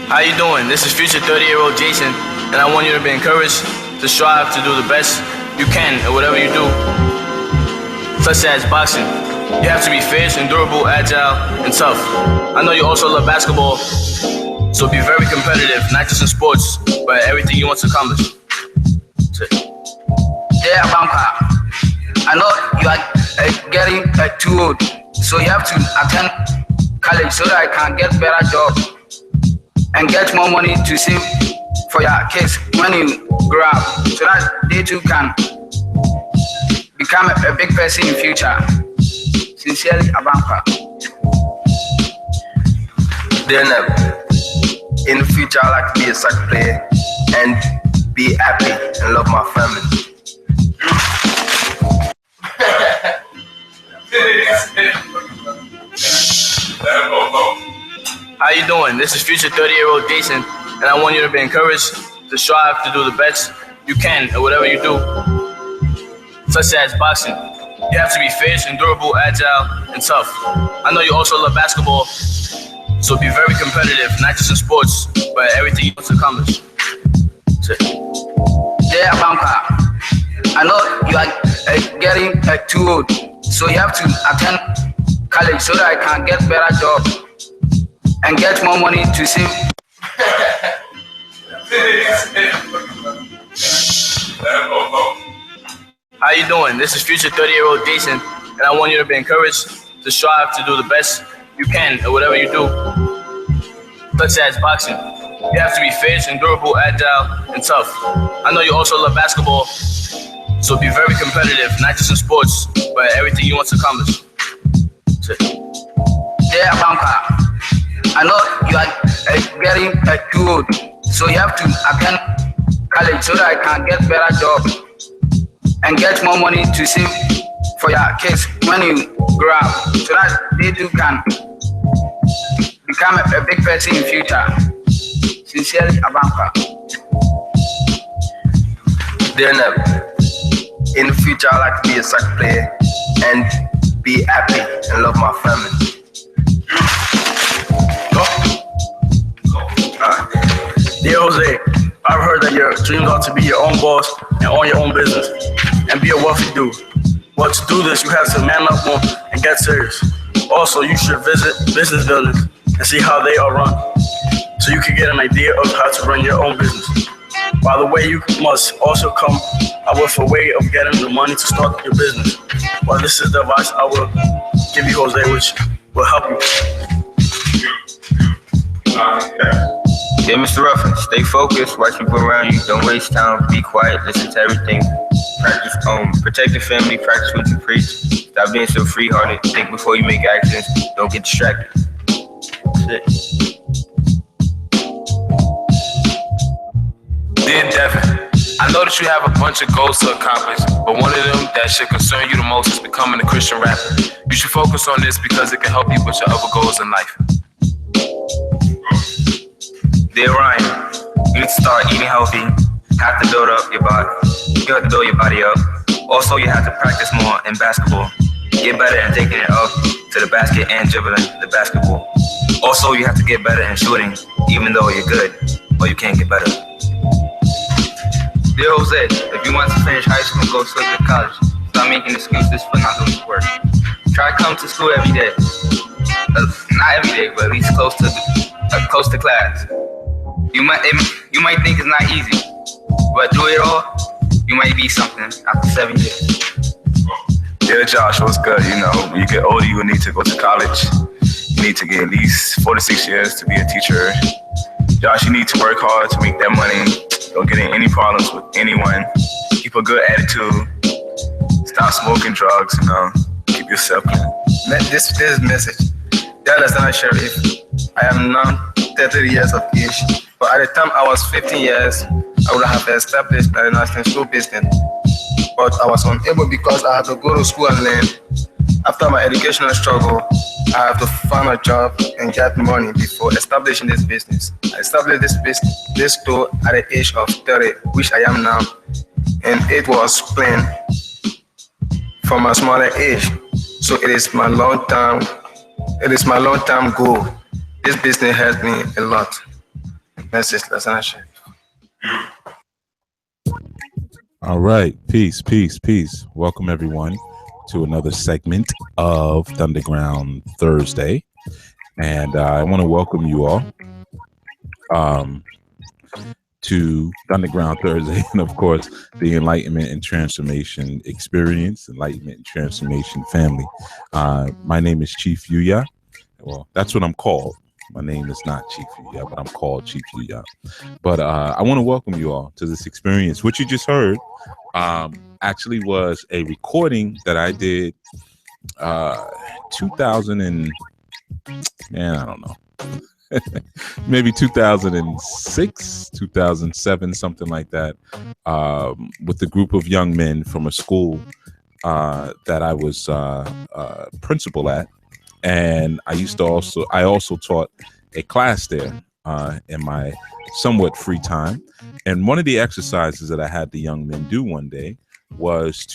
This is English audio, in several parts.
How you doing? This is future 30-year-old Jason, and I want you to be encouraged to strive to do the best you can at whatever you do, such as boxing. You have to be fierce, endurable, agile, and tough. I know you also love basketball, so be very competitive, not just in sports, but everything you want to accomplish. Yeah, Banka. I know you are getting too old, so you have to attend college so that I can get better job and get more money to save for your kids when you grow up, so that they too can become a big person in future. Sincerely, Abanka. Then in the future, I like to be a soccer player and be happy and love my family. How you doing? This is future 30-year-old Jason, and I want you to be encouraged to strive to do the best you can at whatever you do, such as boxing. You have to be fierce, endurable, agile, and tough. I know you also love basketball, so be very competitive, not just in sports, but everything you want to accomplish. Yeah, Banka. I know you are getting too old, so you have to attend college so that I can get better job and get more money to save. How you doing? This is future 30-year-old Jason, and I want you to be encouraged to strive to do the best you can at whatever you do, such as boxing. You have to be fierce, endurable, agile, and tough. I know you also love basketball, so be very competitive, not just in sports, but everything you want to accomplish. Yeah, Banka. I know you are getting too old, so you have to attend college so that I can get better job and get more money to save for your kids when you grow up, so that they too can become a big person in future. Sincerely, Abanka. Then in the future, I like to be a soccer player and be happy and love my family. Dear Jose, I've heard that your dreams are to be your own boss and own your own business and be a wealthy dude. Well, to do this, you have to man up more and get serious. Also, you should visit business buildings and see how they are run, so you can get an idea of how to run your own business. By the way, you must also come up with a way of getting the money to start your business. Well, this is the advice I will give you, Jose, which will help you. Yeah, Mr. Ruffin, stay focused, watch people around you, don't waste time, be quiet, listen to everything, practice protect your family, practice what you preach, stop being so free-hearted, think before you make actions, don't get distracted. That's it. Dear Devin, I know that you have a bunch of goals to accomplish, but one of them that should concern you the most is becoming a Christian rapper. You should focus on this because it can help you with your other goals in life. Dear Ryan, you need to start eating healthy, have to build up your body. You have to build your body up. Also, you have to practice more in basketball. Get better at taking it up to the basket and dribbling the basketball. Also, you have to get better in shooting, even though you're good, or you can't get better. Dear Jose, if you want to finish high school and go straight to college, stop making excuses for not doing work. Try to come to school every day. Not every day, but at least close to class. You might think it's not easy, but through it all, you might be something after 7 years. Yeah, Josh, what's good? You know, when you get older, you will need to go to college. You need to get at least 4 to 6 years to be a teacher. Josh, you need to work hard to make that money. Don't get in any problems with anyone. Keep a good attitude. Stop smoking drugs, you know. Keep yourself clean. This message. Dallas and Sheriff, I am now 30 years of age, but at the time I was 15 years, I would have established a nursing school business. But I was unable because I had to go to school and learn. After my educational struggle, I had to find a job and get money before establishing this business. I established this store at the age of 30, which I am now, and it was planned from a smaller age. So it is my long-term goal. This business helped me a lot. message that's not shared. All right. Peace, peace, peace. Welcome, everyone, to another segment of Thunderground Thursday. And I want to welcome you all to Thunderground Thursday. And, of course, the Enlightenment and Transformation Experience, Enlightenment and Transformation Family. My name is Chief Yuya. Well, that's what I'm called. My name is not Chief Yuya, but I'm called Chief Yuya. But I want to welcome you all to this experience. What you just heard actually was a recording that I did 2000 and, man, I don't know. Maybe 2006, 2007, something like that, with a group of young men from a school that I was principal at. And I also taught a class there in my somewhat free time. And one of the exercises that I had the young men do one day was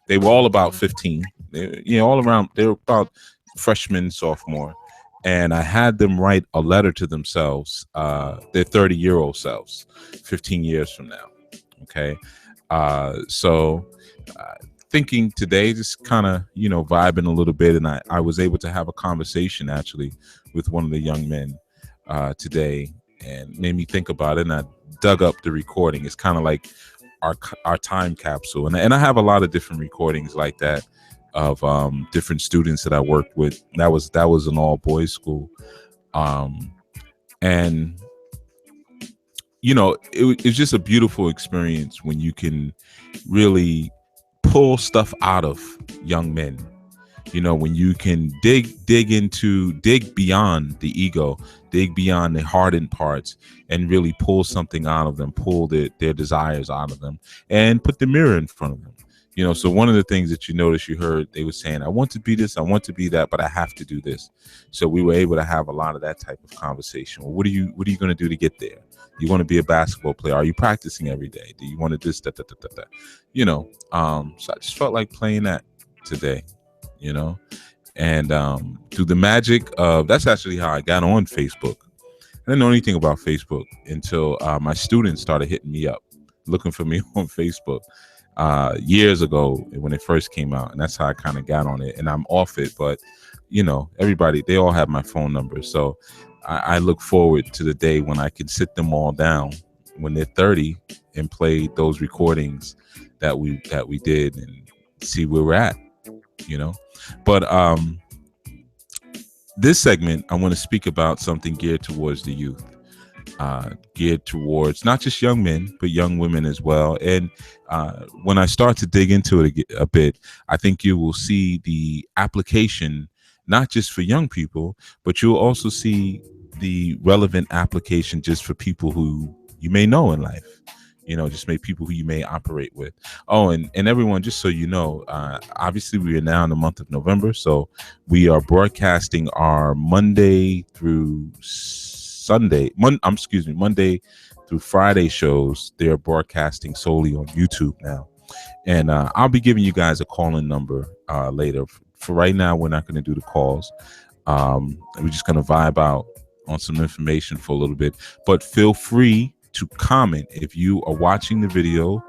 they were all about 15, all around, they were about freshman, sophomore. And I had them write a letter to themselves, their 30-year-old selves, 15 years from now. Okay. Thinking today, just kind of, vibing a little bit. And I was able to have a conversation actually with one of the young men today, and made me think about it. And I dug up the recording. It's kind of like our time capsule. And I have a lot of different recordings like that of different students that I worked with. That was an all boys school. And it's just a beautiful experience when you can really pull stuff out of young men, when you can dig beyond the ego, dig beyond the hardened parts, and really pull something out of them, pull their desires out of them, and put the mirror in front of them. So one of the things that you heard, they were saying, I want to be this, I want to be that, but I have to do this. So we were able to have a lot of that type of conversation. Well, what are you going to do to get there? You want to be a basketball player? Are you practicing every day? Do you want to this, that? So I just felt like playing that today, and through the magic of, that's actually how I got on Facebook. I didn't know anything about Facebook until my students started hitting me up, looking for me on Facebook years ago when it first came out. And that's how I kind of got on it. And I'm off it, but everybody, they all have my phone number. So I look forward to the day when I can sit them all down when they're 30 and play those recordings that we did and see where we're at, But this segment, I want to speak about something geared towards the youth, geared towards not just young men, but young women as well. And when I start to dig into it a bit, I think you will see the application, not just for young people, but you'll also see the relevant application just for people who you may know in life, just maybe people who you may operate with. Oh, and everyone, just so you know, obviously we are now in the month of November, so we are broadcasting our Monday through Monday through Friday shows. They're broadcasting solely on YouTube now. And I'll be giving you guys a call-in number later. For right now, we're not going to do the calls. We're just going to vibe out on some information for a little bit. But feel free to comment if you are watching the video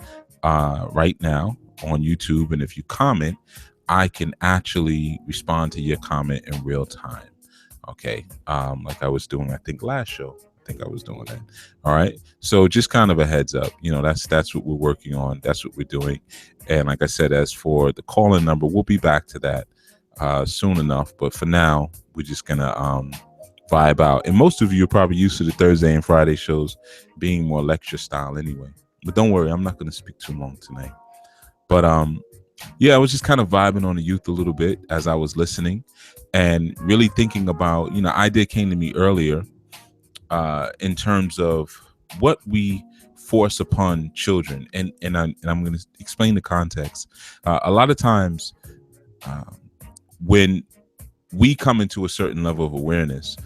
right now on YouTube. And if you comment, I can actually respond to your comment in real time. Okay. Like I was doing, I think last show. I think I was doing that. All right. So just kind of a heads up, that's what we're working on. That's what we're doing. And like I said, as for the call-in number, we'll be back to that soon enough. But for now, we're just going to vibe out. And most of you are probably used to the Thursday and Friday shows being more lecture style anyway. But don't worry, I'm not going to speak too long tonight. But I was just kind of vibing on the youth a little bit as I was listening and really thinking about, idea came to me earlier in terms of what we force upon children. And I'm going to explain the context. A lot of times when we come into a certain level of awareness,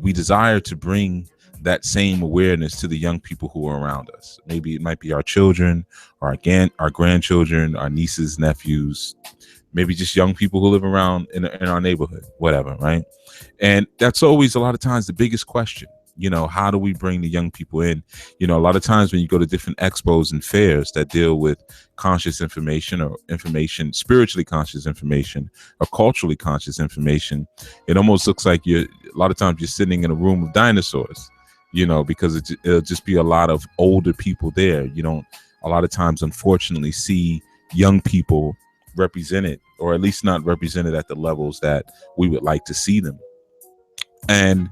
we desire to bring that same awareness to the young people who are around us. Maybe it might be our children, or our grandchildren, our nieces, nephews, maybe just young people who live around in our neighborhood, whatever, right? And that's always a lot of times the biggest question. You know, how do we bring the young people in? You know, a lot of times when you go to different expos and fairs that deal with conscious information or information, spiritually conscious information or culturally conscious information, it almost looks like a lot of times you're sitting in a room of dinosaurs, you know, because it'll just be a lot of older people there. You don't, a lot of times, unfortunately, see young people represented, or at least not represented at the levels that we would like to see them. And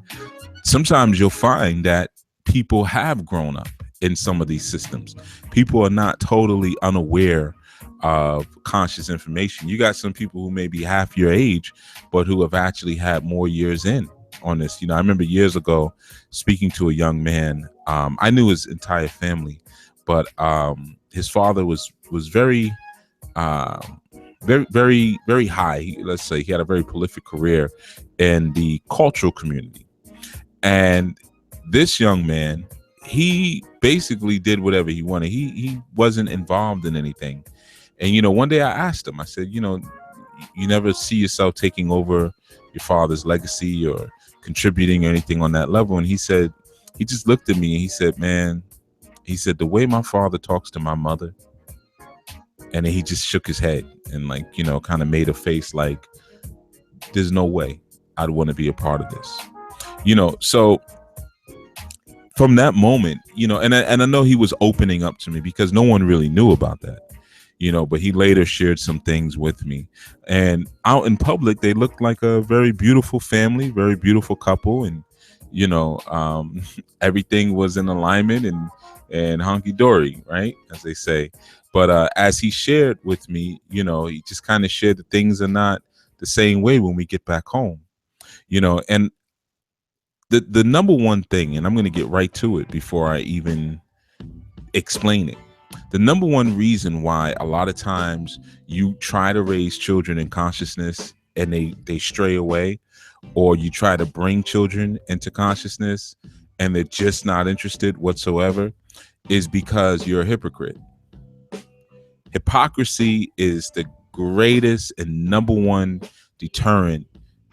sometimes you'll find that people have grown up in some of these systems. People are not totally unaware of conscious information. You got some people who may be half your age, but who have actually had more years in on this. You know, I remember years ago speaking to a young man. I knew his entire family, but his father was very very high. Let's say he had a very prolific career in the cultural community. And this young man, he basically did whatever he wanted. He wasn't involved in anything. And, you know, one day I asked him, I said, you know, you never see yourself taking over your father's legacy or contributing or anything on that level. And he said, he just looked at me and he said, man, he said, the way my father talks to my mother. And then he just shook his head and, like, you know, kind of made a face like, there's no way I'd want to be a part of this. You know, so from that moment, you know, and I know he was opening up to me because no one really knew about that, you know, but he later shared some things with me. And out in public, they looked like a very beautiful family, very beautiful couple. And, you know, everything was in alignment and hunky-dory, right, as they say. But as he shared with me, you know, he just kind of shared that things are not the same way when we get back home, you know. And the number one thing, and I'm going to get right to it before I even explain it. The number one reason why a lot of times you try to raise children in consciousness and they stray away, or you try to bring children into consciousness and they're just not interested whatsoever, is because you're a hypocrite. Hypocrisy is the greatest and number one deterrent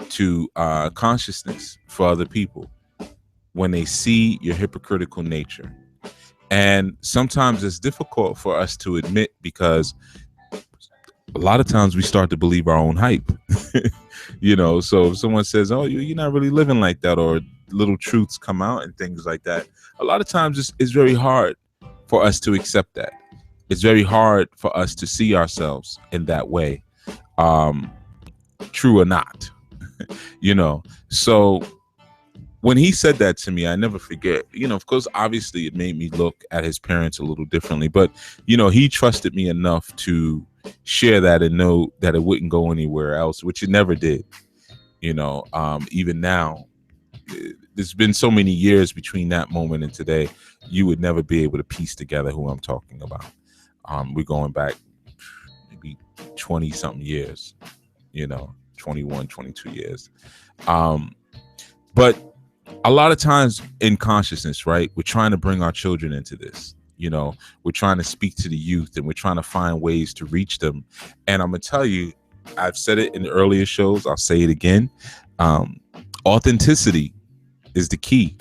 to consciousness for other people when they see your hypocritical nature. And sometimes it's difficult for us to admit because a lot of times we start to believe our own hype. You know, so if someone says, oh, you're not really living like that, or little truths come out and things like that, a lot of times it's very hard for us to accept that. It's very hard for us to see ourselves in that way, true or not. You know, so when he said that to me, I never forget, you know, of course, obviously it made me look at his parents a little differently, but, you know, he trusted me enough to share that and know that it wouldn't go anywhere else, which it never did. You know, even now, there's been so many years between that moment and today, you would never be able to piece together who I'm talking about. We're going back maybe 20 something years, you know, 21, 22 years. But a lot of times in consciousness, right, we're trying to bring our children into this. You know, we're trying to speak to the youth and we're trying to find ways to reach them. And I'm going to tell you, I've said it in the earlier shows, I'll say it again. Authenticity is the key.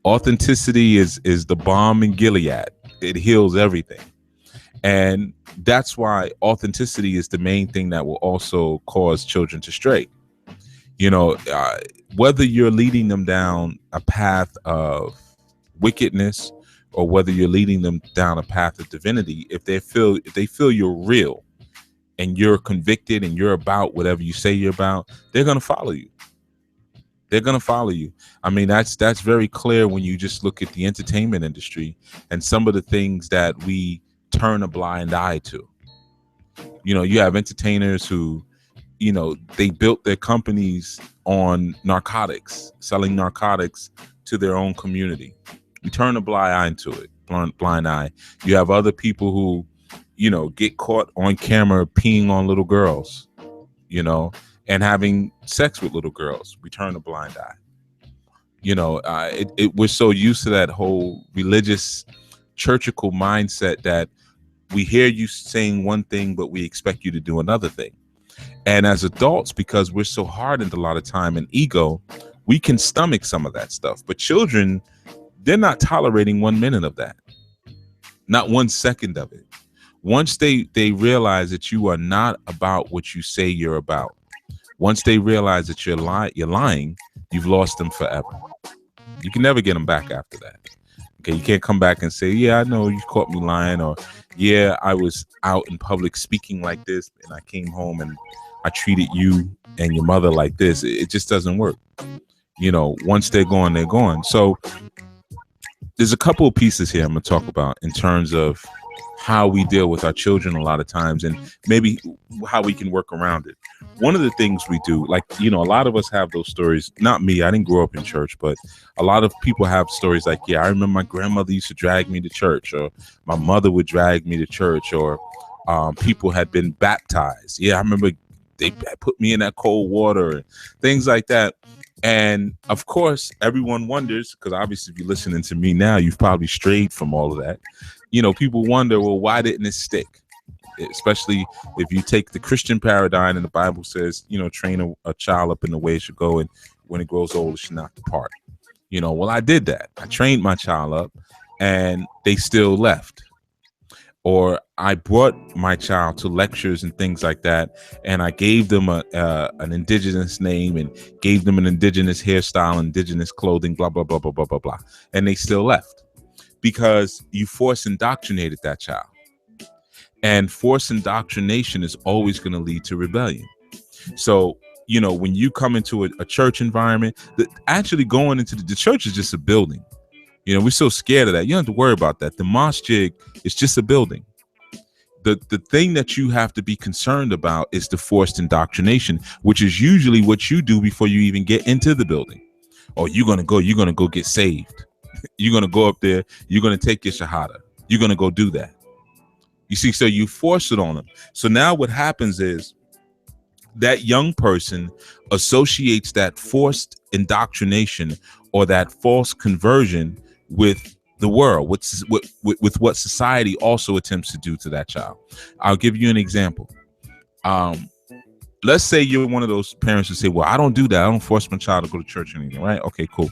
Authenticity is the balm in Gilead. It heals everything. And that's why authenticity is the main thing that will also cause children to stray. You know, whether you're leading them down a path of wickedness or whether you're leading them down a path of divinity, if they feel you're real and you're convicted and you're about whatever you say you're about, they're going to follow you. They're going to follow you. I mean, that's very clear when you just look at the entertainment industry and some of the things that we turn a blind eye to. You know, you have entertainers who, you know, they built their companies on narcotics, selling narcotics to their own community. You turn a blind eye to it, blind eye. You have other people who, you know, get caught on camera peeing on little girls, you know, and having sex with little girls. We turn a blind eye. You know, we're so used to that whole religious, churchical mindset that we hear you saying one thing, but we expect you to do another thing. And as adults, because we're so hardened a lot of time in ego, we can stomach some of that stuff. But children, they're not tolerating 1 minute of that, not 1 second of it. Once they realize that you are not about what you say you're about, once they realize that you're lying, you've lost them forever. You can never get them back after that. Okay, you can't come back and say, yeah, I know you caught me lying, or yeah, I was out in public speaking like this and I came home and I treated you and your mother like this. It just doesn't work. You know, once they're gone, they're gone. So there's a couple of pieces here I'm going to talk about in terms of how we deal with our children a lot of times, and maybe how we can work around it. One of the things we do, like, you know, a lot of us have those stories. Not me, I didn't grow up in church, but a lot of people have stories like, yeah, I remember my grandmother used to drag me to church, or my mother would drag me to church, or people had been baptized. Yeah, I remember they put me in that cold water and things like that. And of course, everyone wonders, because obviously if you're listening to me now, you've probably strayed from all of that. You know, people wonder, well, why didn't it stick? Especially if you take the Christian paradigm, and the Bible says, you know, train a child up in the way it should go, and when it grows old, it should not depart. You know, well, I did that. I trained my child up and they still left. Or I brought my child to lectures and things like that, and I gave them an indigenous name and gave them an indigenous hairstyle, indigenous clothing, blah, blah, blah, blah, blah, blah, blah. And they still left because you force indoctrinated that child. And forced indoctrination is always going to lead to rebellion. So, you know, when you come into a church environment, actually going into the church is just a building. You know, we're so scared of that. You don't have to worry about that. The mosque is just a building. The thing that you have to be concerned about is the forced indoctrination, which is usually what you do before you even get into the building. Oh, you're going to go get saved. You're going to go up there. You're going to take your shahada. You're going to go do that. You see, so you force it on them. So now what happens is that young person associates that forced indoctrination or that false conversion with the world, with what society also attempts to do to that child. I'll give you an example. Let's say you're one of those parents who say, well, I don't do that. I don't force my child to go to church or anything, right? Okay, cool.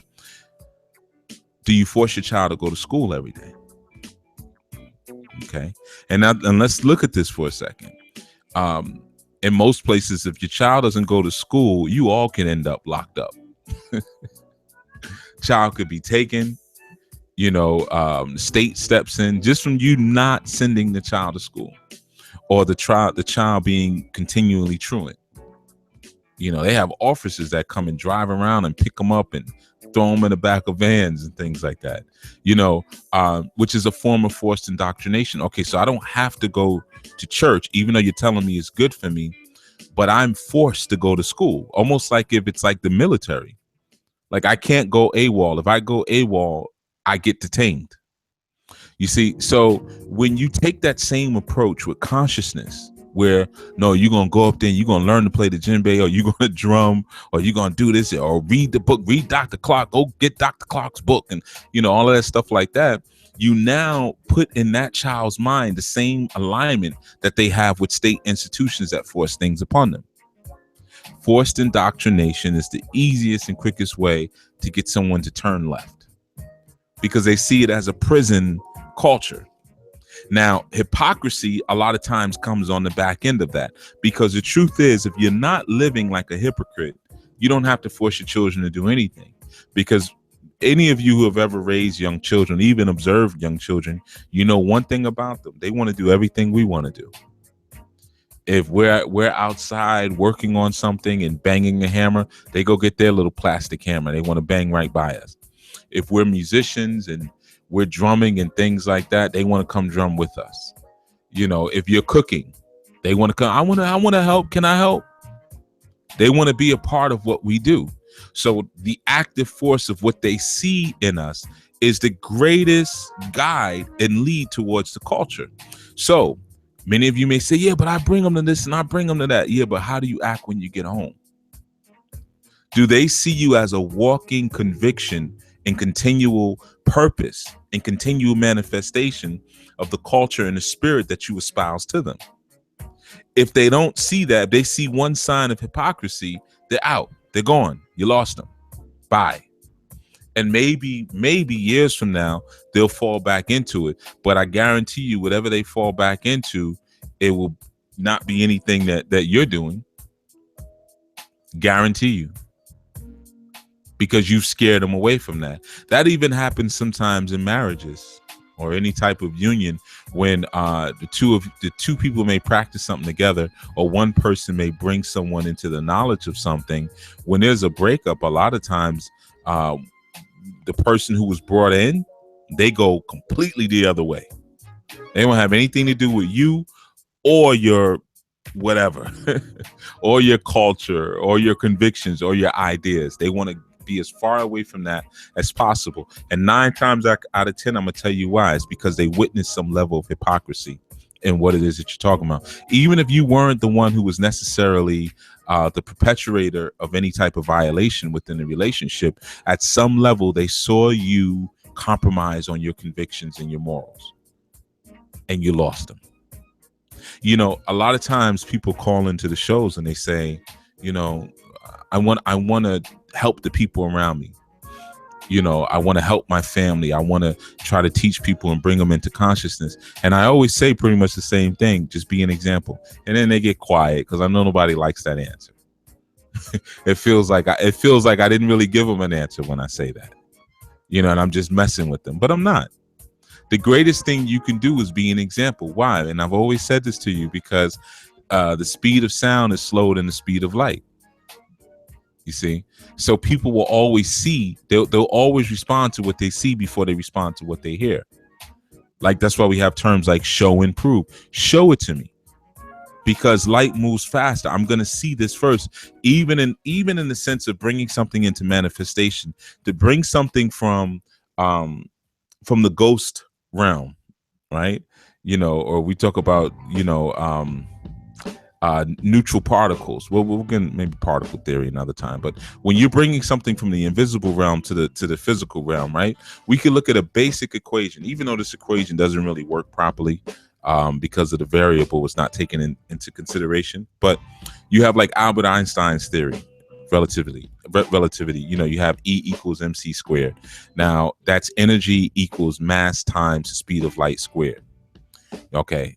Do you force your child to go to school every day? Okay. And let's look at this for a second. In most places, if your child doesn't go to school, you all can end up locked up. Child could be taken, you know, state steps in just from you not sending the child to school, or the child being continually truant. You know, they have officers that come and drive around and pick them up and throw them in the back of vans and things like that, you know, which is a form of forced indoctrination. Okay, so I don't have to go to church, even though you're telling me it's good for me, but I'm forced to go to school, almost like if it's like the military. Like I can't go AWOL. If I go AWOL, I get detained. You see, so when you take that same approach with consciousness, where no, you're gonna go up there and you're gonna learn to play the djembe, or you're gonna drum, or you're gonna do this, or read the book, read Dr. Clark, go get Dr. Clark's book, and you know, all of that stuff like that. You now put in that child's mind the same alignment that they have with state institutions that force things upon them. Forced indoctrination is the easiest and quickest way to get someone to turn left, because they see it as a prison culture. Now, hypocrisy a lot of times comes on the back end of that, because the truth is, if you're not living like a hypocrite, you don't have to force your children to do anything. Because any of you who have ever raised young children, even observed young children, you know one thing about them: they want to do everything we want to do. If we're outside working on something and banging a hammer, they go get their little plastic hammer. They want to bang right by us. If we're musicians and we're drumming and things like that, they want to come drum with us. You know, if you're cooking, they want to come. I want to help. Can I help? They want to be a part of what we do. So the active force of what they see in us is the greatest guide and lead towards the culture. So many of you may say, yeah, but I bring them to this and I bring them to that. Yeah, but how do you act when you get home? Do they see you as a walking conviction and continual purpose and continual manifestation of the culture and the spirit that you espouse to them? If they don't see that, if they see one sign of hypocrisy, they're out. They're gone. You lost them. Bye. And maybe years from now they'll fall back into it, but I guarantee you whatever they fall back into, it will not be anything that you're doing. Guarantee you, because you've scared them away from that. That even happens sometimes in marriages or any type of union, when the two people may practice something together, or one person may bring someone into the knowledge of something. When there's a breakup, a lot of times the person who was brought in, they go completely the other way. They don't have anything to do with you or your whatever or your culture or your convictions or your ideas. They want to be as far away from that as possible. And 9 times out of 10, I'm gonna tell you why. It's because they witnessed some level of hypocrisy in what it is that you're talking about. Even if you weren't the one who was necessarily the perpetrator of any type of violation within the relationship, at some level they saw you compromise on your convictions and your morals, and you lost them. You know, a lot of times people call into the shows and they say, you know, I want to help the people around me. You know, I want to help my family. I want to try to teach people and bring them into consciousness. And I always say pretty much the same thing, just be an example. And then they get quiet because I know nobody likes that answer. It feels like I didn't really give them an answer when I say that, you know, and I'm just messing with them, but I'm not. The greatest thing you can do is be an example. Why? And I've always said this to you, because the speed of sound is slower than the speed of light. You see, so people will always see, they'll always respond to what they see before they respond to what they hear. Like, that's why we have terms like show and prove. Show it to me, because light moves faster. I'm going to see this first, even in the sense of bringing something into manifestation, to bring something from the ghost realm, right? You know, or we talk about, you know, neutral particles. Well, we'll get maybe particle theory another time. But when you're bringing something from the invisible realm to the physical realm, right? We can look at a basic equation, even though this equation doesn't really work properly because of the variable was not taken into consideration. But you have like Albert Einstein's theory, relativity. You know, you have E equals mc squared. Now that's energy equals mass times the speed of light squared. Okay.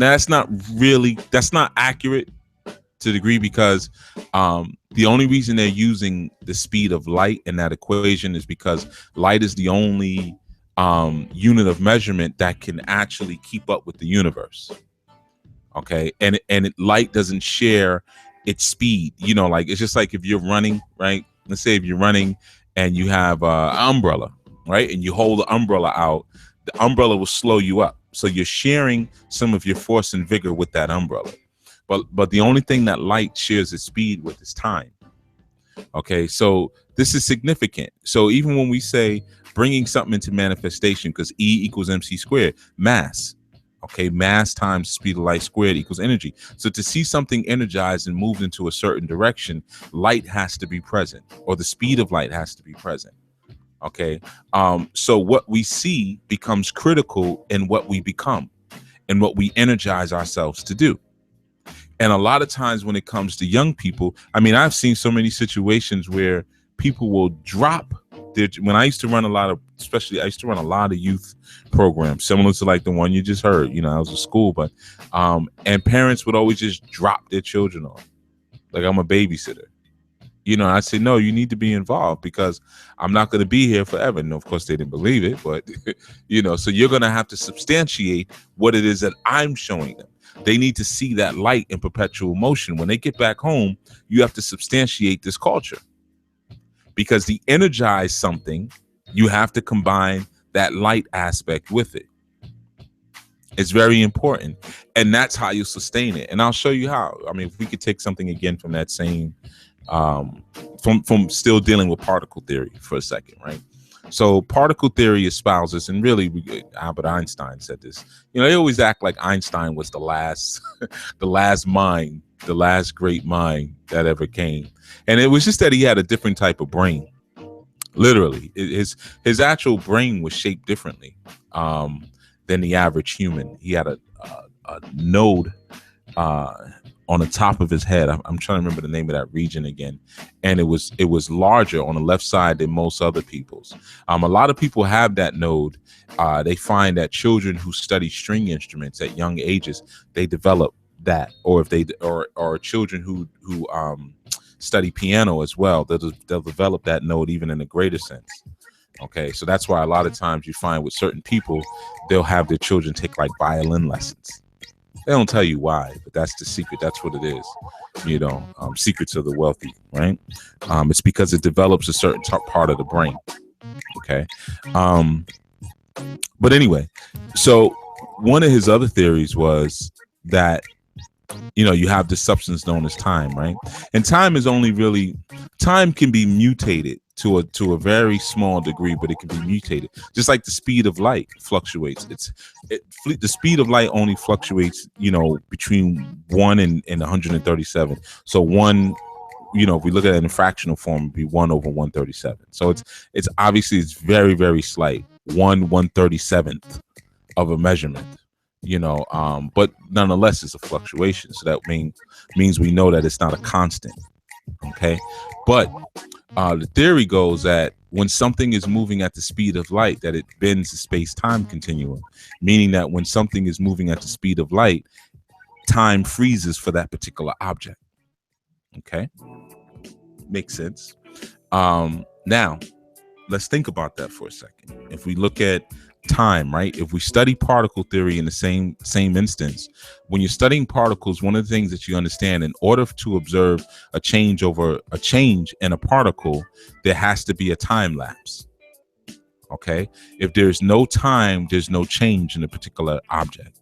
Now that's not accurate to the degree, because the only reason they're using the speed of light in that equation is because light is the only unit of measurement that can actually keep up with the universe. Okay, and light doesn't share its speed. You know, like, it's just like if you're running, right? Let's say if you're running and you have an umbrella, right? And you hold the umbrella out, the umbrella will slow you up. So you're sharing some of your force and vigor with that umbrella. But the only thing that light shares its speed with is time. Okay, so this is significant. So even when we say bringing something into manifestation, because E equals mc squared, mass. Okay, mass times speed of light squared equals energy. So to see something energized and moved into a certain direction, light has to be present, or the speed of light has to be present. Okay, so what we see becomes critical in what we become and what we energize ourselves to do. And a lot of times when it comes to young people, I mean, I've seen so many situations where people will drop their, when I used to run a lot of youth programs similar to like the one you just heard. You know, I was at school, but and parents would always just drop their children off. Like, I'm a babysitter. You know, I said, no, you need to be involved, because I'm not going to be here forever. And of course they didn't believe it, but you know, so you're going to have to substantiate what it is that I'm showing them. They need to see that light in perpetual motion. When they get back home, you have to substantiate this culture, because to energize something, you have to combine that light aspect with it. It's very important. And that's how you sustain it. And I'll show you how. I mean, if we could take something again from that same, from still dealing with particle theory for a second, right? So particle theory espouses, and really Albert Einstein said this, you know, they always act like Einstein was the last mind, the last great mind that ever came. And it was just that he had a different type of brain. Literally, his actual brain was shaped differently than the average human. He had a node on the top of his head. I'm trying to remember the name of that region again, and it was larger on the left side than most other people's. A lot of people have that node. They find that children who study string instruments at young ages, they develop that, or if they or children who study piano as well, they'll develop that node even in a greater sense. Okay, so that's why a lot of times you find with certain people, they'll have their children take like violin lessons. They don't tell you why, but that's the secret. That's what it is. Secrets of the wealthy, right? It's because it develops a certain part of the brain. Okay. But anyway, so one of his other theories was that, you have this substance known as time, right? And time can be mutated to a very small degree, but it can be mutated. Just like the speed of light fluctuates. The speed of light only fluctuates, between 1 and 137. So 1, if we look at it in fractional form, it'd be 1 over 137. So it's obviously it's very, very slight. 1/137th of a measurement. But nonetheless, it's a fluctuation. So that means we know that it's not a constant. Okay. But the theory goes that when something is moving at the speed of light, that it bends the space-time continuum, meaning that when something is moving at the speed of light, time freezes for that particular object. Okay. Makes sense. Now, let's think about that for a second. If we look at time, right? If we study particle theory in the same instance, when you're studying particles, one of the things that you understand, in order to observe a change in a particle, there has to be a time lapse. Okay. If there's no time, there's no change in a particular object.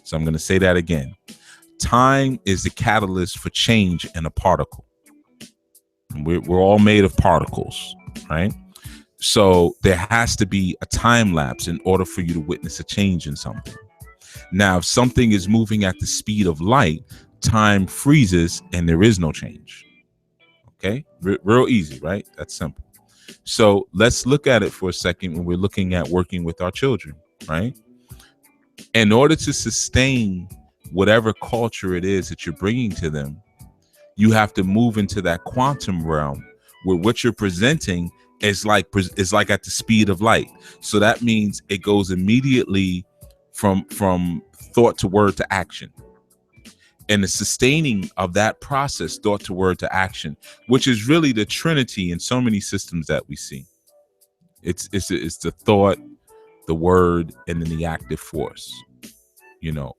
So I'm going to say that again. Time is the catalyst for change in a particle. We're all made of particles, right? So there has to be a time lapse in order for you to witness a change in something. Now, if something is moving at the speed of light, time freezes and there is no change. Okay, real easy, right? That's simple. So let's look at it for a second when we're looking at working with our children, right? In order to sustain whatever culture it is that you're bringing to them, you have to move into that quantum realm where what you're presenting is like at the speed of light. So that means it goes immediately from thought to word to action. And the sustaining of that process, thought to word to action, which is really the trinity in so many systems that we see. It's the thought, the word, and then the active force.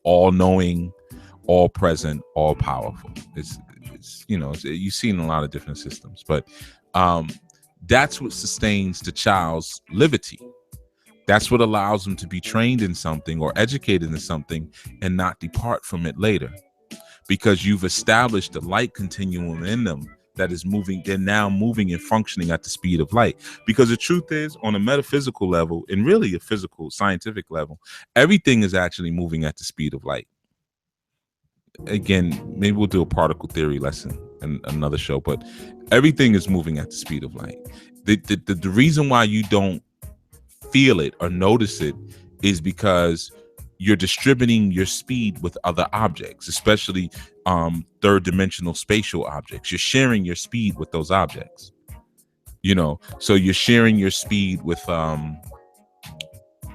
All knowing, all present, all powerful. It's you see in a lot of different systems, but that's what sustains the child's liberty. That's what allows them to be trained in something or educated in something and not depart from it later, because you've established the light continuum in them that is moving. They're now moving and functioning at the speed of light, because the truth is, on a metaphysical level and really a physical scientific level, everything is actually moving at the speed of light. Again, maybe we'll do a particle theory lesson in another show, but everything is moving at the speed of light. The reason why you don't feel it or notice it is because you're distributing your speed with other objects, especially third dimensional spatial objects. You're sharing your speed with those objects. So you're sharing your speed with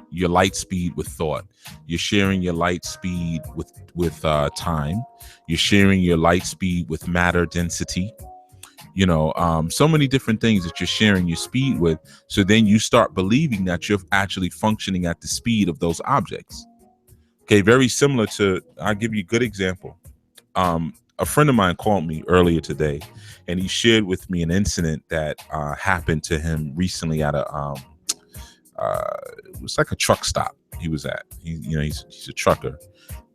your light speed with thought. You're sharing your light speed with time. You're sharing your light speed with matter density. So many different things that you're sharing your speed with. So then you start believing that you're actually functioning at the speed of those objects. Okay, very similar to, I'll give you a good example. A friend of mine called me earlier today, and he shared with me an incident that happened to him recently at it was like a truck stop he was at. He's a trucker.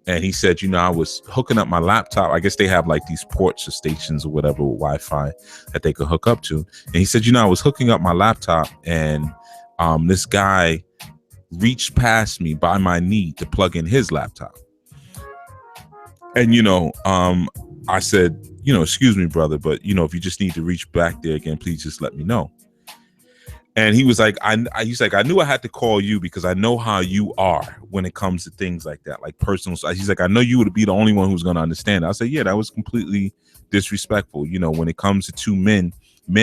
And he said, I was hooking up my laptop. I guess they have like these ports or stations or whatever with Wi-Fi that they could hook up to. And he said, I was hooking up my laptop, and this guy reached past me by my knee to plug in his laptop. And, I said, excuse me, brother, but, if you just need to reach back there again, please just let me know. And he was like, he's like, I knew I had to call you because I know how you are when it comes to things like that, like personal. He's like, I know you would be the only one who's going to understand. I said, yeah, that was completely disrespectful. You know, when it comes to two men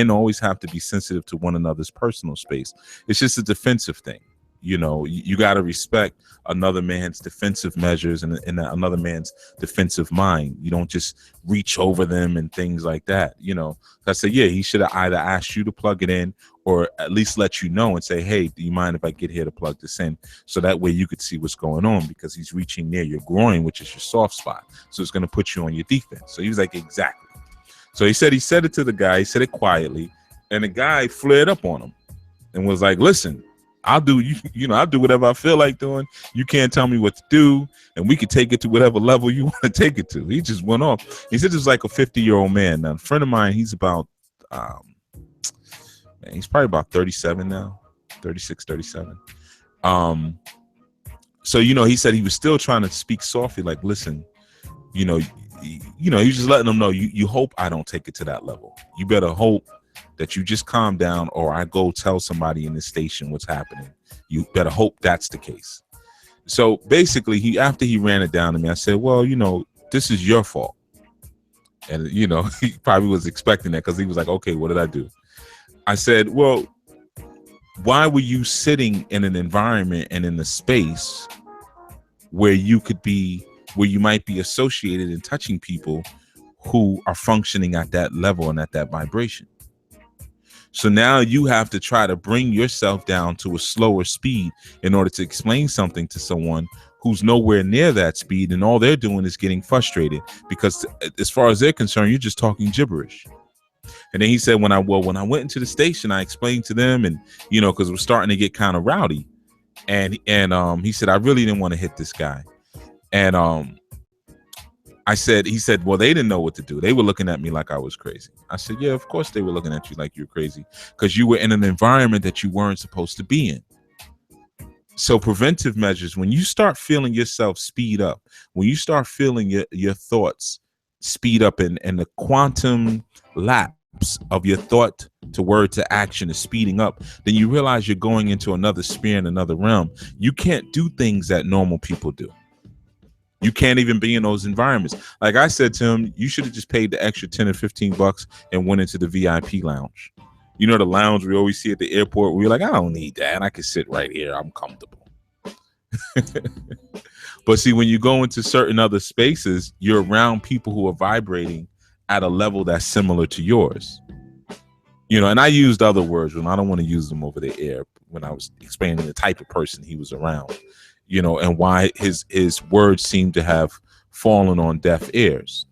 always have to be sensitive to one another's personal space. It's just a defensive thing. You know, you got to respect another man's defensive measures and another man's defensive mind. You don't just reach over them and things like that. You know, I said, yeah, he should have either asked you to plug it in or at least let you know and say, hey, do you mind if I get here to plug this in? So that way you could see what's going on, because he's reaching near your groin, which is your soft spot. So it's going to put you on your defense. So he was like, exactly. So he said it to the guy. He said it quietly. And the guy flared up on him and was like, listen, I'll do I'll do whatever I feel like doing. You can't tell me what to do, and we could take it to whatever level you want to take it to. He just went off. He said, it's like a 50-year-old man. Now, a friend of mine, he's about he's probably about 37 now, 36, 37. So, he said he was still trying to speak softly, like, listen, he was just letting them know, you hope I don't take it to that level. You better hope that you just calm down, or I go tell somebody in the station what's happening. You better hope that's the case. So basically, after he ran it down to me, I said, well, this is your fault. And, he probably was expecting that, because he was like, okay, what did I do? I said, well, why were you sitting in an environment and in a space where you might be associated and touching people who are functioning at that level and at that vibration? So now you have to try to bring yourself down to a slower speed in order to explain something to someone who's nowhere near that speed, and all they're doing is getting frustrated, because as far as they're concerned, you're just talking gibberish. And then he said, when I went into the station, I explained to them, and because it was starting to get kind of rowdy, and he said, I really didn't want to hit this guy, and he said, well, they didn't know what to do. They were looking at me like I was crazy. I said, yeah, of course they were looking at you like you're crazy, because you were in an environment that you weren't supposed to be in. So preventive measures, when you start feeling yourself speed up, when you start feeling your thoughts speed up, and the quantum lapse of your thought to word to action is speeding up, then you realize you're going into another sphere in another realm. You can't do things that normal people do. You can't even be in those environments. Like I said to him, you should have just paid the extra 10 or 15 bucks and went into the VIP lounge. The lounge we always see at the airport. We're like, I don't need that. I can sit right here. I'm comfortable. But see, when you go into certain other spaces, you're around people who are vibrating at a level that's similar to yours. And I used other words, and I don't want to use them over the air, when I was explaining the type of person he was around. And why his words seem to have fallen on deaf ears.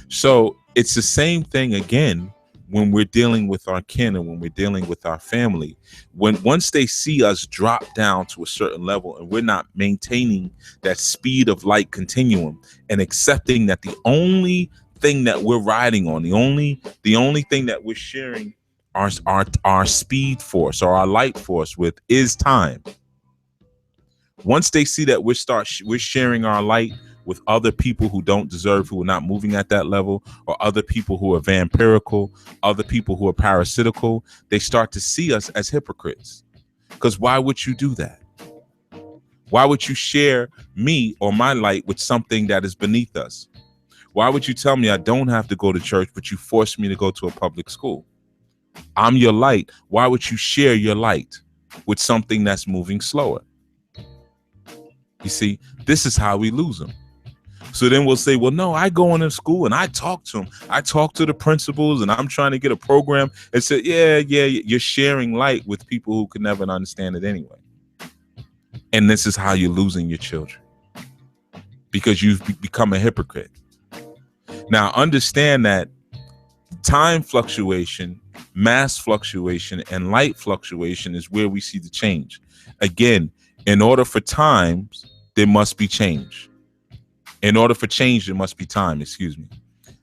So it's the same thing again when we're dealing with our kin and when we're dealing with our family. Once they see us drop down to a certain level and we're not maintaining that speed of light continuum and accepting that the only thing that we're riding on, the only thing that we're sharing our speed force or our light force with is time. Once they see that we're sharing our light with other people who don't deserve, who are not moving at that level, or other people who are vampirical, other people who are parasitical, they start to see us as hypocrites. Because why would you do that? Why would you share me or my light with something that is beneath us? Why would you tell me I don't have to go to church, but you force me to go to a public school? I'm your light. Why would you share your light with something that's moving slower? You see, this is how we lose them. So then we'll say, well, no, I go into school and I talk to them. I talk to the principals and I'm trying to get a program. And say, yeah, you're sharing light with people who could never understand it anyway. And this is how you're losing your children, because you've become a hypocrite. Now, understand that time fluctuation, mass fluctuation, and light fluctuation is where we see the change. Again, in order for times, there must be change. In order for change, there must be time, excuse me.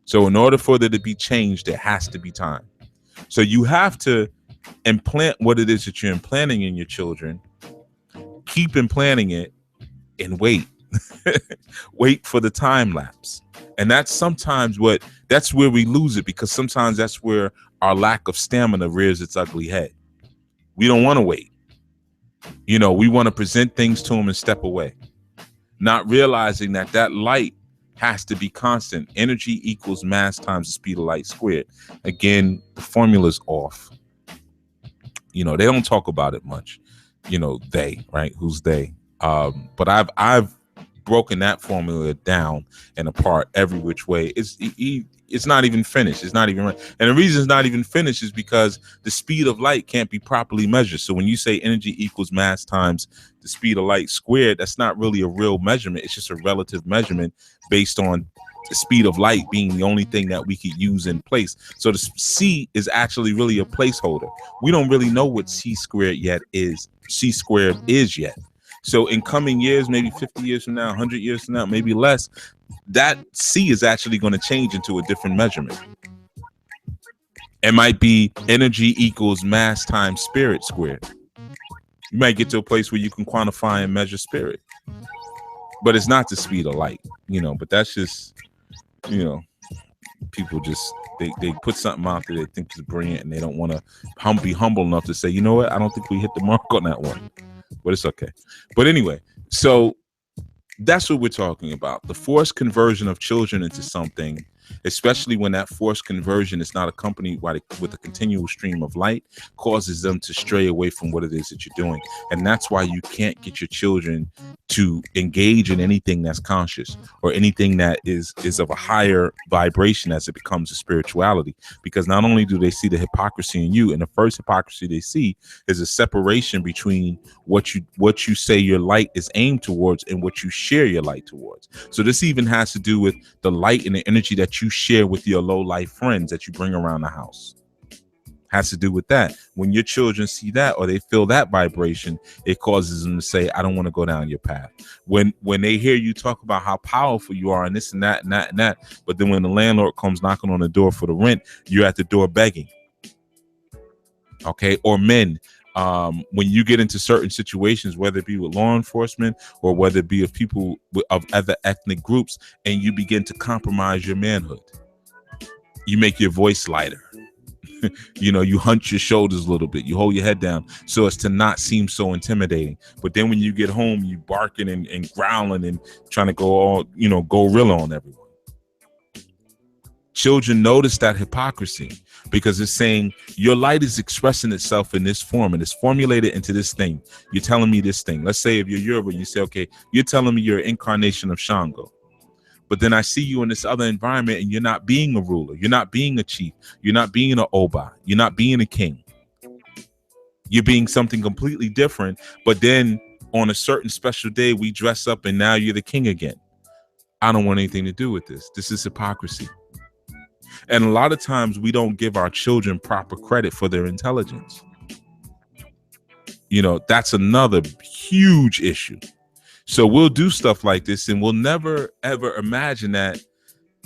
So in order for there to be change, there has to be time. So you have to implant what it is that you're implanting in your children, keep implanting it, and wait. Wait for the time lapse. And that's sometimes that's where we lose it, because sometimes that's where our lack of stamina rears its ugly head. We don't want to wait. You know, we want to present things to them and step away, not realizing that that light has to be constant. Energy equals mass times the speed of light squared. Again, the formula's off. You know, they don't talk about it much. You know, they, right? Who's they? But I've broken that formula down and apart every which way. It's not even finished. It's not even right. And the reason it's not even finished is because the speed of light can't be properly measured. So when you say energy equals mass times the speed of light squared, that's not really a real measurement. It's just a relative measurement based on the speed of light being the only thing that we could use in place. So the C is actually really a placeholder. We don't really know what C squared yet is. C squared is yet. So in coming years, maybe 50 years from now, 100 years from now, maybe less, that C is actually going to change into a different measurement. It might be energy equals mass times spirit squared. You might get to a place where you can quantify and measure spirit, but it's not the speed of light, you know. But that's just, you know, people just they put something out there they think is brilliant, and they don't want to be humble enough to say, you know what, I don't think we hit the mark on that one. But it's okay. But anyway, so that's what we're talking about. The forced conversion of children into something, especially when that forced conversion is not accompanied with a continual stream of light, causes them to stray away from what it is that you're doing. And that's why you can't get your children to engage in anything that's conscious or anything that is of a higher vibration as it becomes a spirituality. Because not only do they see the hypocrisy in you, and the first hypocrisy they see is a separation between what you say your light is aimed towards and what you share your light towards. So this even has to do with the light and the energy that you share with your low life friends that you bring around the house. Has to do with that. When your children see that or they feel that vibration, it causes them to say, I don't want to go down your path. When they hear you talk about how powerful you are and this and that and that and that, but then when the landlord comes knocking on the door for the rent, you're at the door begging. Okay. Or men, when you get into certain situations, whether it be with law enforcement or whether it be of people of other ethnic groups, and you begin to compromise your manhood, you make your voice lighter. You know, you hunch your shoulders a little bit, you hold your head down so as to not seem so intimidating. But then when you get home, you barking and growling and trying to go real on everyone. Children notice that hypocrisy because it's saying your light is expressing itself in this form and it's formulated into this thing. You're telling me this thing. Let's say if you're Yoruba, you say, okay, you're telling me you're an incarnation of Shango. But then I see you in this other environment and you're not being a ruler. You're not being a chief. You're not being an Oba. You're not being a king. You're being something completely different. But then on a certain special day, we dress up and now you're the king again. I don't want anything to do with this. This is hypocrisy. And a lot of times we don't give our children proper credit for their intelligence. You know, that's another huge issue. So we'll do stuff like this and we'll never, ever imagine that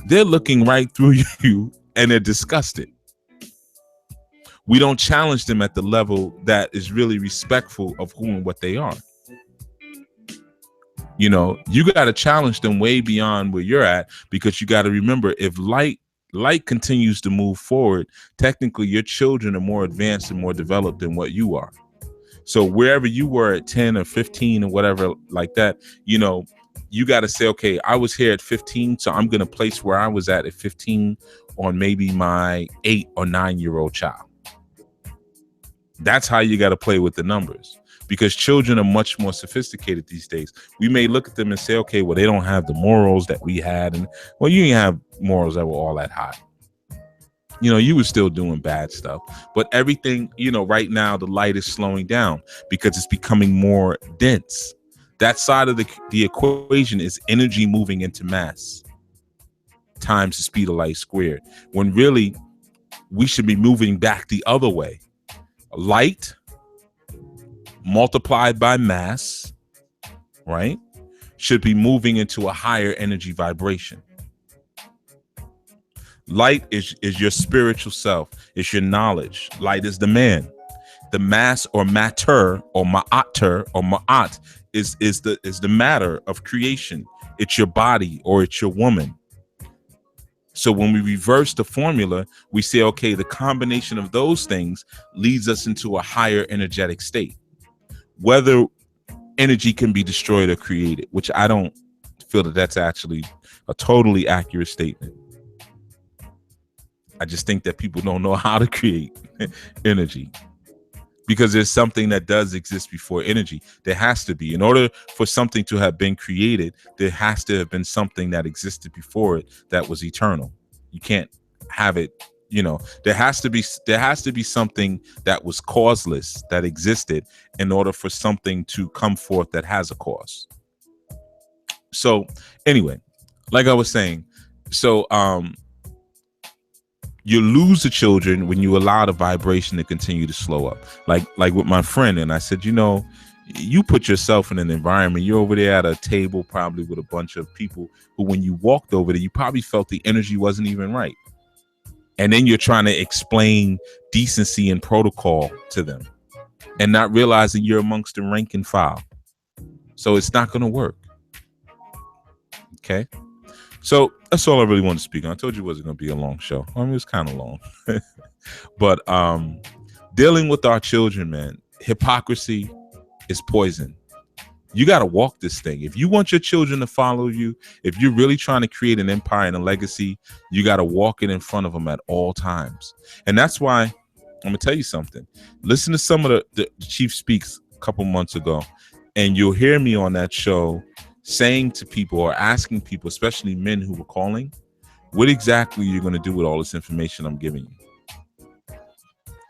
they're looking right through you and they're disgusted. We don't challenge them at the level that is really respectful of who and what they are. You know, you got to challenge them way beyond where you're at, because you got to remember, if light continues to move forward, technically your children are more advanced and more developed than what you are. So wherever you were at 10 or 15 or whatever like that, you know, you got to say, okay, I was here at 15, so I'm going to place where I was at 15 on maybe my 8 or 9-year-old child. That's how you got to play with the numbers, because children are much more sophisticated these days. We may look at them and say, okay, well, they don't have the morals that we had. And well, you didn't have morals that were all that high. You know, you were still doing bad stuff, but everything, you know, right now the light is slowing down because it's becoming more dense. That side of the equation is energy moving into mass times the speed of light squared, when really we should be moving back the other way. Light multiplied by mass, right, should be moving into a higher energy vibration. Light is your spiritual self. It's your knowledge. Light is the man. The mass or matter or ma'ater or ma'at is the matter of creation. It's your body or it's your woman. So when we reverse the formula, we say, okay, the combination of those things leads us into a higher energetic state. Whether energy can be destroyed or created, which I don't feel that that's actually a totally accurate statement. I just think that people don't know how to create energy, because there's something that does exist before energy. There has to be. In order for something to have been created, there has to have been something that existed before it that was eternal. You can't have it, there has to be something that was causeless, that existed, in order for something to come forth that has a cause. So anyway, like I was saying, so you lose the children when you allow the vibration to continue to slow up. Like with my friend, and I said, you put yourself in an environment, you're over there at a table probably with a bunch of people who, when you walked over there, you probably felt the energy wasn't even right. And then you're trying to explain decency and protocol to them and not realizing you're amongst the rank and file. So it's not going to work. Okay. So that's all I really want to speak on. I told you it wasn't going to be a long show. I mean, it was kind of long. But dealing with our children, man, hypocrisy is poison. You got to walk this thing. If you want your children to follow you, if you're really trying to create an empire and a legacy, you got to walk it in front of them at all times. And that's why I'm going to tell you something. Listen to some of the Chief Speaks a couple months ago, and you'll hear me on that show saying to people or asking people, especially men who were calling, what exactly you're going to do with all this information I'm giving you. And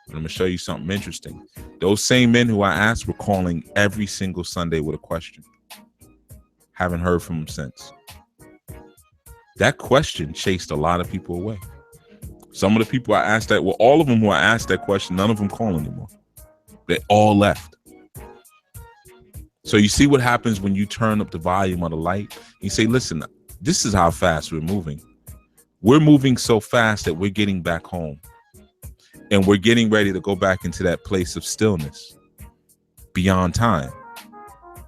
I'm going to show you something interesting. Those same men who I asked were calling every single Sunday with a question. Haven't heard from them since. That question chased a lot of people away. Some of the people I asked that, well, all of them who I asked that question, none of them call anymore. They all left. So you see what happens when you turn up the volume of the light. You say, listen, this is how fast we're moving. We're moving so fast that we're getting back home. And we're getting ready to go back into that place of stillness beyond time.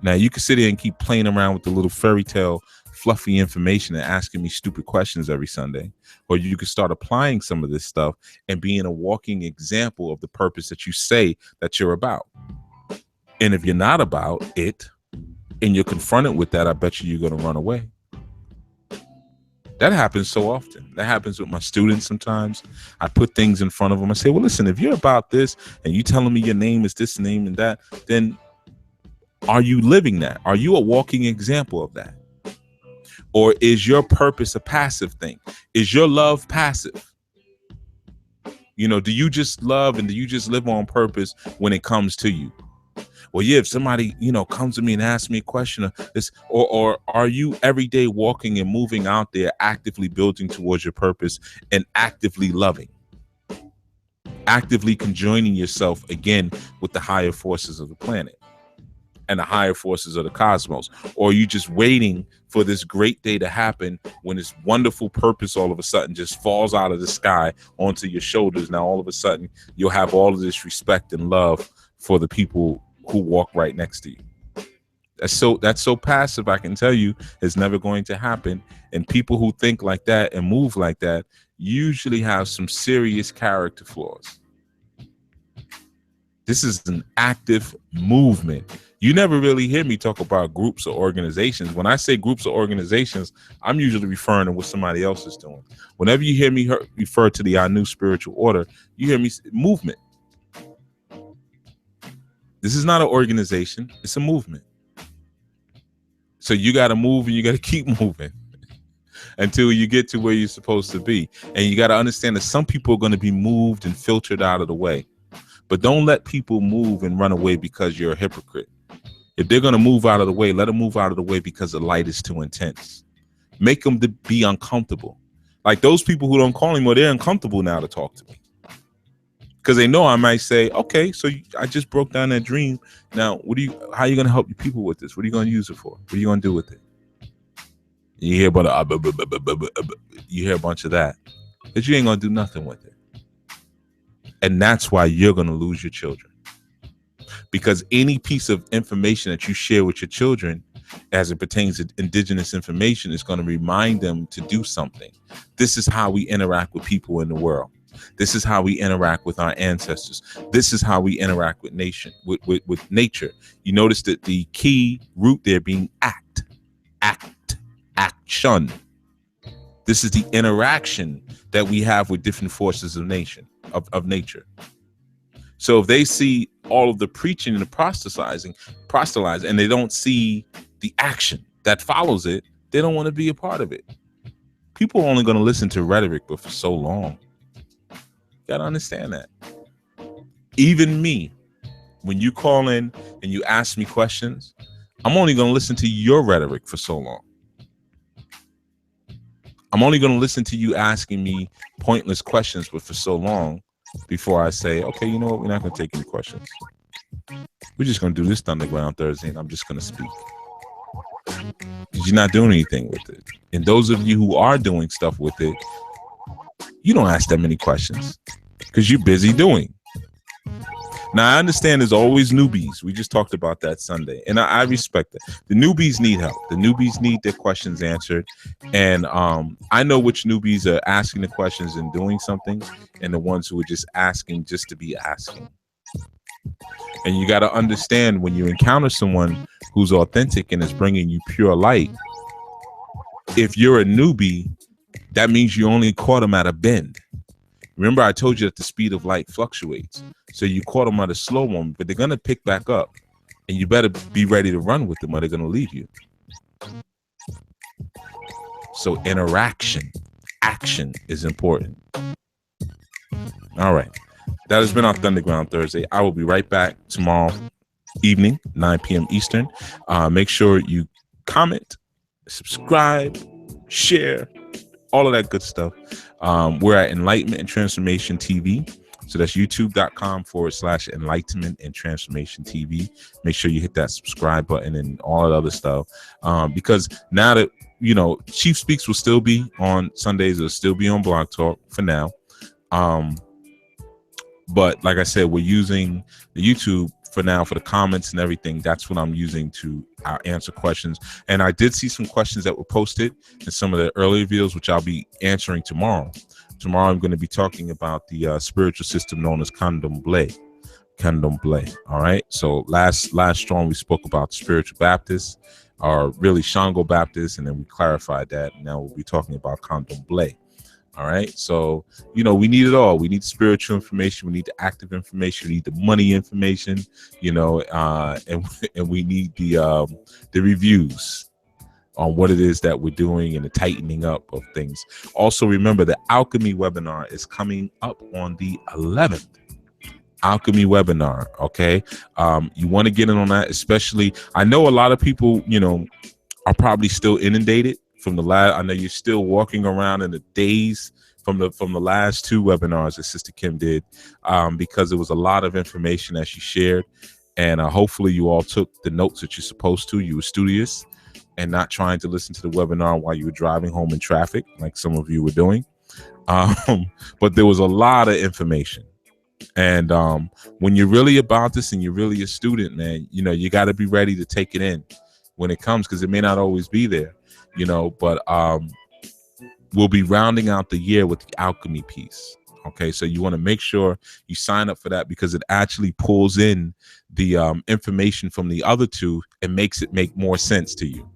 Now, you can sit here and keep playing around with the little fairy tale, fluffy information and asking me stupid questions every Sunday. Or you can start applying some of this stuff and being a walking example of the purpose that you say that you're about. And if you're not about it and you're confronted with that, I bet you're going to run away. That happens so often. That happens with my students sometimes. I put things in front of them. I say, well, listen, if you're about this and you telling me your name is this name and that, then are you living that? Are you a walking example of that? Or is your purpose a passive thing? Is your love passive? Do you just love and do you just live on purpose when it comes to you? Well, yeah, if somebody, comes to me and asks me a question of this, or are you every day walking and moving out there, actively building towards your purpose and actively loving, actively conjoining yourself again with the higher forces of the planet and the higher forces of the cosmos? Or are you just waiting for this great day to happen when this wonderful purpose all of a sudden just falls out of the sky onto your shoulders? Now, all of a sudden, you'll have all of this respect and love for the people who walk right next to you. That's so passive. I can tell you it's never going to happen. And people who think like that and move like that usually have some serious character flaws. This is an active movement. You never really hear me talk about groups or organizations. When I say groups or organizations, I'm usually referring to what somebody else is doing. Whenever you hear me refer to the New Spiritual Order, you hear me say movement. This is not an organization. It's a movement. So you got to move and you got to keep moving until you get to where you're supposed to be. And you got to understand that some people are going to be moved and filtered out of the way. But don't let people move and run away because you're a hypocrite. If they're going to move out of the way, let them move out of the way because the light is too intense. Make them to be uncomfortable. Like those people who don't call anymore, they're uncomfortable now to talk to me. Because they know I might say, okay, so I just broke down that dream. Now, how are you going to help your people with this? What are you going to use it for? What are you going to do with it? You hear about you hear a bunch of that, but you ain't going to do nothing with it. And that's why you're going to lose your children. Because any piece of information that you share with your children, as it pertains to indigenous information, is going to remind them to do something. This is how we interact with people in the world. This is how we interact with our ancestors. This is how we interact with with nature. You notice that the key root there being action. This is the interaction that we have with different forces of nature. So if they see all of the preaching and the proselytizing, and they don't see the action that follows it, they don't want to be a part of it. People are only going to listen to rhetoric, but for so long. You got to understand that. Even me, when you call in and you ask me questions, I'm only going to listen to your rhetoric for so long. I'm only going to listen to you asking me pointless questions, but for so long, before I say, okay, you know what? We're not going to take any questions. We're just going to do this Thunderground Thursday, and I'm just going to speak. Because you're not doing anything with it. And those of you who are doing stuff with it, you don't ask that many questions because you're busy doing. Now, I understand there's always newbies. We just talked about that Sunday, and I respect it. The newbies need help. The newbies need their questions answered. And I know which newbies are asking the questions and doing something, and the ones who are just asking just to be asking. And you got to understand, when you encounter someone who's authentic and is bringing you pure light, if you're a newbie, that means you only caught them at a bend. Remember, I told you that the speed of light fluctuates. So you caught them at a slow moment, but they're going to pick back up. And you better be ready to run with them or they're going to leave you. So interaction, action is important. All right. That has been our Thunderground Thursday. I will be right back tomorrow evening, 9 p.m. Eastern. Make sure you comment, subscribe, share, all of that good stuff. We're at Enlightenment and Transformation TV. So that's youtube.com/Enlightenment and Transformation TV. Make sure you hit that subscribe button and all that other stuff. Because now that, you know, Chief Speaks will still be on Sundays. It'll still be on Blog Talk for now. But like I said, we're using the YouTube for now for the comments and everything. That's what I'm using to answer questions. And I did see some questions that were posted in some of the earlier videos, which I'll be answering tomorrow. Tomorrow, I'm going to be talking about the spiritual system known as Candomblé. All right. So last strong, we spoke about spiritual Baptists, or really Shango Baptists, and then we clarified that. Now we'll be talking about Candomblé. All right. So, you know, we need it all. We need spiritual information. We need the active information. We need the money information, you know, and we need the reviews on what it is that we're doing and the tightening up of things. Also, remember the alchemy webinar is coming up on the 11th. Alchemy webinar. Okay. You want to get in on that, especially. I know a lot of people, you know, are probably still inundated from the last. I know you're still walking around in the days from the last two webinars that Sister Kim did, because there was a lot of information that she shared, and hopefully you all took the notes that you're supposed to. You were studious and not trying to listen to the webinar while you were driving home in traffic, like some of you were doing. But there was a lot of information. And when you're really about this and you're really a student, man, you know, you got to be ready to take it in when it comes, because it may not always be there, you know, but we'll be rounding out the year with the alchemy piece. Okay, so you want to make sure you sign up for that, because it actually pulls in the information from the other two and makes it make more sense to you.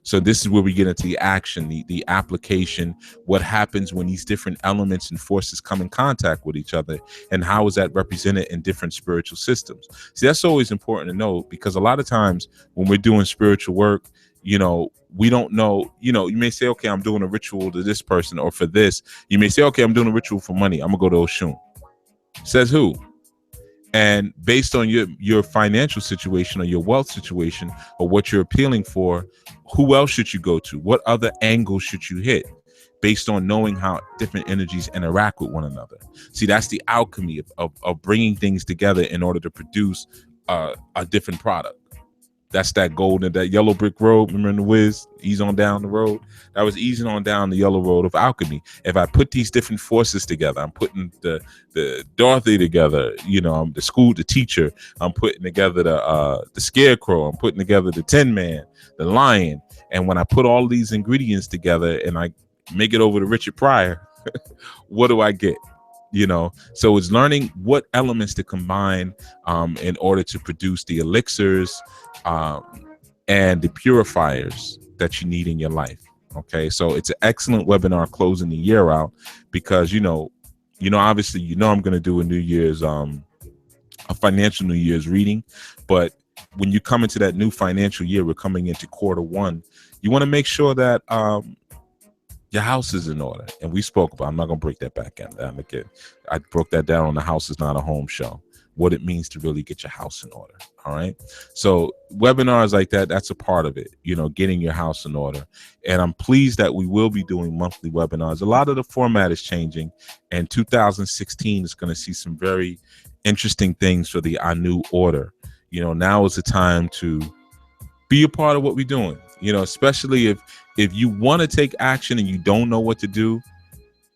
So this is where we get into the action, the application, what happens when these different elements and forces come in contact with each other, and how is that represented in different spiritual systems. See, that's always important to know, because a lot of times when we're doing spiritual work, you know, we don't know, you know, you may say, okay, I'm doing a ritual to this person, or for this. You may say, okay, I'm doing a ritual for money. I'm gonna go to Oshun. Says who? And based on your financial situation or your wealth situation or what you're appealing for, who else should you go to? What other angles should you hit, based on knowing how different energies interact with one another? See, that's the alchemy of bringing things together in order to produce a different product. That's that golden, that yellow brick road. Remember in The Wiz, ease on down the road. That was easing on down the yellow road of alchemy. If I put these different forces together, I'm putting the Dorothy together. I'm the teacher. I'm putting together the scarecrow. I'm putting together the Tin Man, the lion. And when I put all these ingredients together and I make it over to Richard Pryor, what do I get? So it's learning what elements to combine in order to produce the elixirs and the purifiers that you need in your life. Okay, so it's an excellent webinar closing the year out because obviously I'm going to do a New Year's a financial New Year's reading, but when you come into that new financial year, we're coming into Q1. You want to make sure that your house is in order. And we spoke about, I'm not going to break that back down again. I broke that down on the House Is Not a Home show, what it means to really get your house in order. All right. So webinars like that, that's a part of it, getting your house in order. And I'm pleased that we will be doing monthly webinars. A lot of the format is changing, and 2016 is going to see some very interesting things for our new order. Now is the time to be a part of what we're doing, especially if you want to take action and you don't know what to do,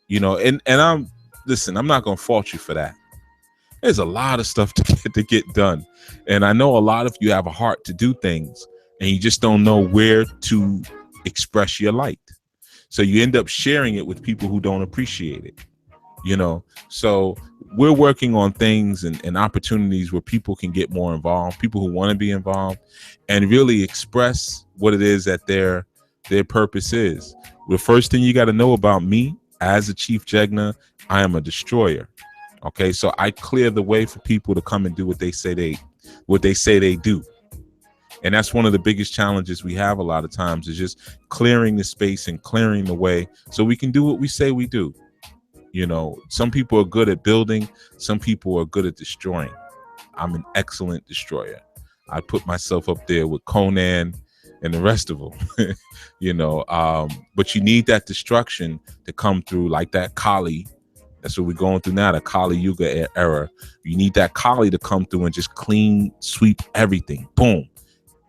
and I'm not going to fault you for that. There's a lot of stuff to get done. And I know a lot of you have a heart to do things and you just don't know where to express your light. So you end up sharing it with people who don't appreciate it, So we're working on things and opportunities where people can get more involved, people who want to be involved and really express what it is that their purpose is. The first thing you got to know about me as a chief Jegna, I am a destroyer. Okay, so I clear the way for people to come and do what they say they do. And that's one of the biggest challenges we have a lot of times, is just clearing the space and clearing the way so we can do what we say we do. Some people are good at building, some people are good at destroying. I'm an excellent destroyer. I put myself up there with Conan and the rest of them, but you need that destruction to come through, like that Kali. That's what we're going through now, the Kali Yuga era. You need that Kali to come through and just clean, sweep everything. Boom.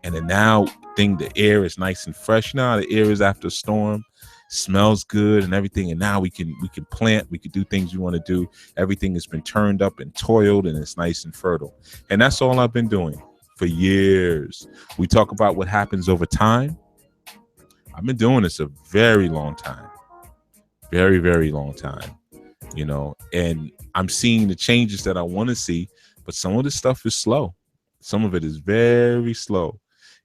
And then now the air is nice and fresh now. The air is after a storm, smells good and everything. And now we can plant, we can do things we want to do. Everything has been turned up and toiled and it's nice and fertile. And that's all I've been doing for years. We talk about what happens over time. I've been doing this a very long time. Very, very long time. And I'm seeing the changes that I want to see, but some of the stuff is slow. Some of it is very slow,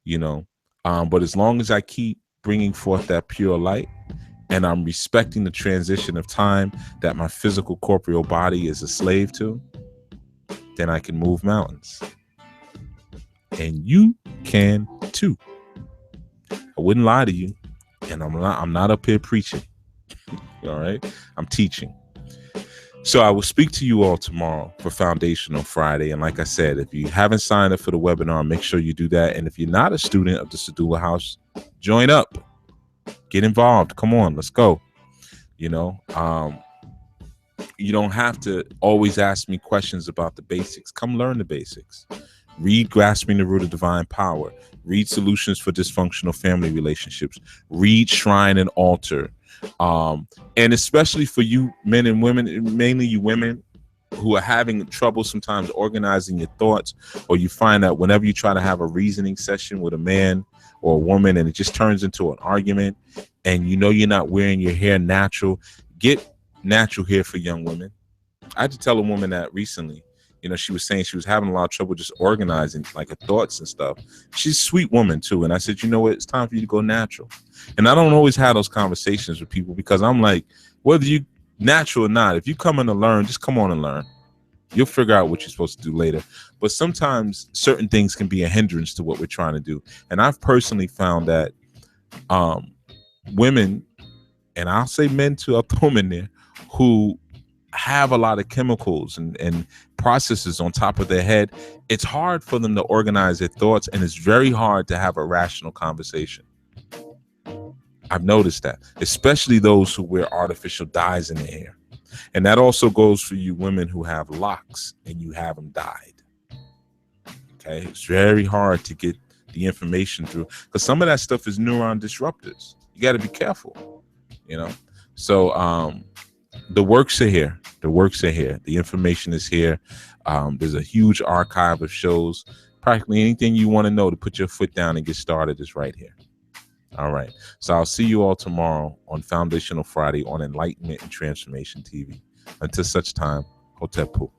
but as long as I keep bringing forth that pure light and I'm respecting the transition of time that my physical corporeal body is a slave to, then I can move mountains. And you can too. I wouldn't lie to you, and I'm not up here preaching. All right, I'm teaching. So I will speak to you all tomorrow for Foundational Friday. And like I said, if you haven't signed up for the webinar, make sure you do that. And if you're not a student of the Sadulu House, join up, get involved. Come on, let's go. You don't have to always ask me questions about the basics. Come learn the basics. Read Grasping the Root of Divine Power. Read Solutions for Dysfunctional Family Relationships. Read Shrine and Altar. And especially for you men and women, mainly you women who are having trouble sometimes organizing your thoughts, or you find that whenever you try to have a reasoning session with a man or a woman and it just turns into an argument and you're not wearing your hair natural, get natural hair for young women. I had to tell a woman that recently. She was saying she was having a lot of trouble just organizing like her thoughts and stuff. She's a sweet woman too. And I said, you know what? It's time for you to go natural. And I don't always have those conversations with people because I'm like, whether you natural or not, if you come in to learn, just come on and learn. You'll figure out what you're supposed to do later. But sometimes certain things can be a hindrance to what we're trying to do. And I've personally found that women, and I'll say men too, I'll throw them in there, who have a lot of chemicals and processes on top of their head, it's hard for them to organize their thoughts, and it's very hard to have a rational conversation. I've noticed that, especially those who wear artificial dyes in their hair. And that also goes for you women who have locks and you have them dyed. Okay, it's very hard to get the information through, because some of that stuff is neuron disruptors. You got to be careful, you know. So the works are here. The works are here. The information is here. There's a huge archive of shows. Practically anything you want to know to put your foot down and get started is right here. All right. So I'll see you all tomorrow on Foundational Friday on Enlightenment and Transformation TV. Until such time, Hotepu.